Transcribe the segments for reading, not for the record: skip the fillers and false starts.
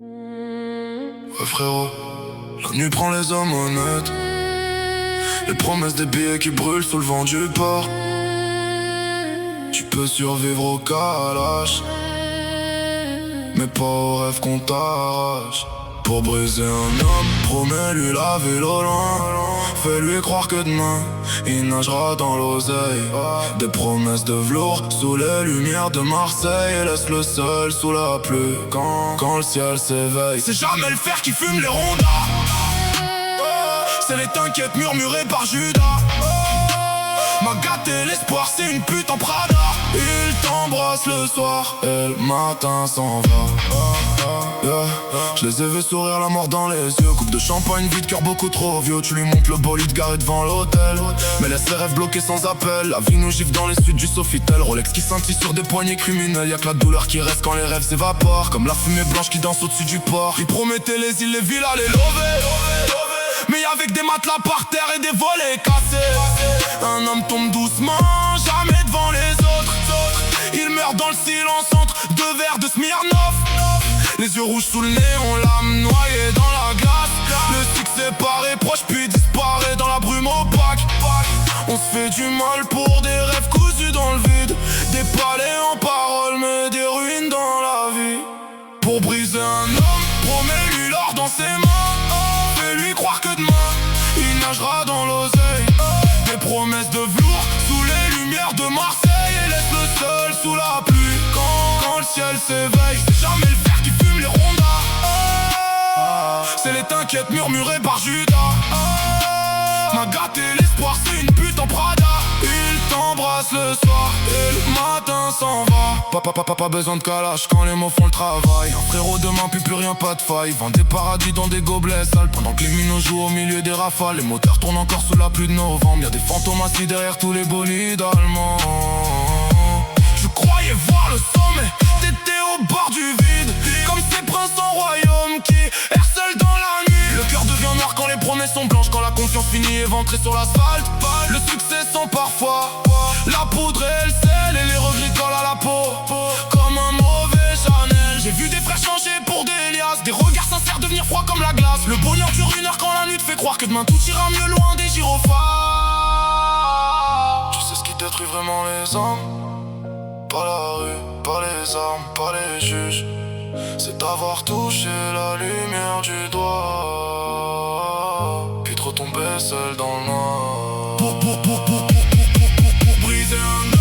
Ouais frérot, la nuit prend les hommes honnêtes. Les promesses des billets qui brûlent sous le vent du port. Tu peux survivre au calage, mais pas au rêve qu'on t'arrache. Pour briser un homme, promets-lui la ville au loin. Fais-lui croire que demain, il nagera dans l'oseille. Des promesses de velours sous les lumières de Marseille. Et laisse-le seul sous la pluie quand le ciel s'éveille. C'est jamais le fer qui fume les rondas. C'est les t'inquiètes murmurées par Judas. M'a gâté l'espoir, c'est une pute en Prada. Il t'embrasse le soir et le matin s'en va. Je les ai vus sourire la mort dans les yeux. Coupe de champagne, vide, cœur beaucoup trop vieux. Tu lui montres le bolide garé devant l'hôtel, mais laisse les rêves bloqués sans appel. La vie nous gifle dans les suites du Sofitel. Rolex qui scintille sur des poignées criminels. Y'a que la douleur qui reste quand les rêves s'évaporent, comme la fumée blanche qui danse au-dessus du port. Ils promettaient les îles, les villas, les lovés, mais avec des matelas par terre et des volets cassés. Un homme tombe doucement, jamais devant les autres. Il meurt dans le silence entre deux verres de Smirnoff. Les yeux rouges sous le néon, l'âme noyée dans la glace. Le succès paraît proche puis disparaît dans la brume opaque. On se fait du mal pour des rêves cousus dans le vide. Des palais en parole mais des ruines dans la vie. Pour briser un homme, promets-lui l'or dans ses mains. Fais-lui croire que demain, il nagera dans l'oseille. Des promesses de velours sous les lumières de Marseille. Et laisse-le seul sous la pluie quand le ciel s'éveille. C'est jamais le fer qui fume les rondas. C'est les t'inquiètes murmurées par Judas. M'a gâté l'espoir, c'est une pute en Prada. Il t'embrasse le soir et le matin s'en va. Pas besoin de calage quand les mots font le travail. Un frérot demain plus rien, pas de faille. Vend des paradis dans des gobelets sales. Pendant que les minots jouent au milieu des rafales. Les moteurs tournent encore sous la pluie de novembre. Y'a des fantômes assis derrière tous les bolides allemands. Je croyais voir le sommet, t'étais au bord du vide. Comme ces princes en royaume qui errent seuls dans la nuit. Le cœur devient noir quand les promesses sont blanches. Quand la confiance finit éventrée sur l'asphalte. Le succès sent parfois la poudre et le sel. Et les regrets collent à la peau comme un mauvais Chanel. J'ai vu des frères changer pour des liasses. Des regards sincères devenir froids comme la glace. Le bonheur dure une heure quand la nuit te fait croire que demain tout ira mieux loin des gyrophares. Tu sais ce qui détruit vraiment les hommes? Pas la rue, pas les armes, pas les juges. C'est d'avoir touché la lumière du doigt, puis de retomber seul dans le noir. Pour briser un homme.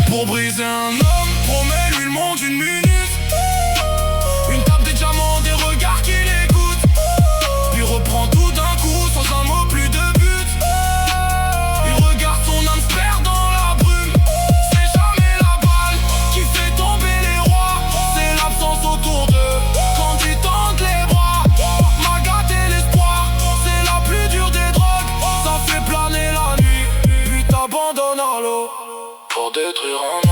Pour briser un homme, promets-lui le monde d'une minute. Une table, des diamants, des regards qui l'écoutent. Puis reprend tout d'un coup, sans un mot, plus de but. Il regarde son âme se perd dans la brume. C'est jamais la balle qui fait tomber les rois. C'est l'absence autour d'eux quand ils tendent les bras. M'a gâté l'espoir, c'est la plus dure des drogues. Ça fait planer la nuit, puis t'abandonnes à l'eau pour détruire un